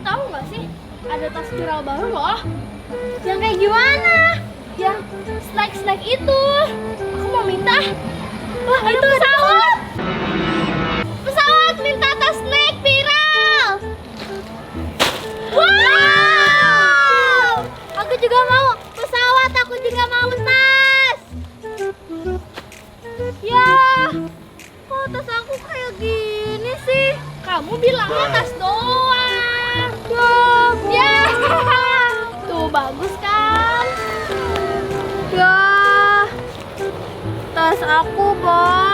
tahu nggak sih? Ada tas viral baru loh. Yang kayak gimana? Yang snack itu. Aku mau minta. Wah, itu pesawat. Pesawat minta tas snack viral. Wow! Aku juga mau pesawat, aku juga mau tas. Ya, kok tas aku kayak gini sih? Kamu bilangnya tas doang. Ya, tuh bagus kan? Ya, tas aku, Bos.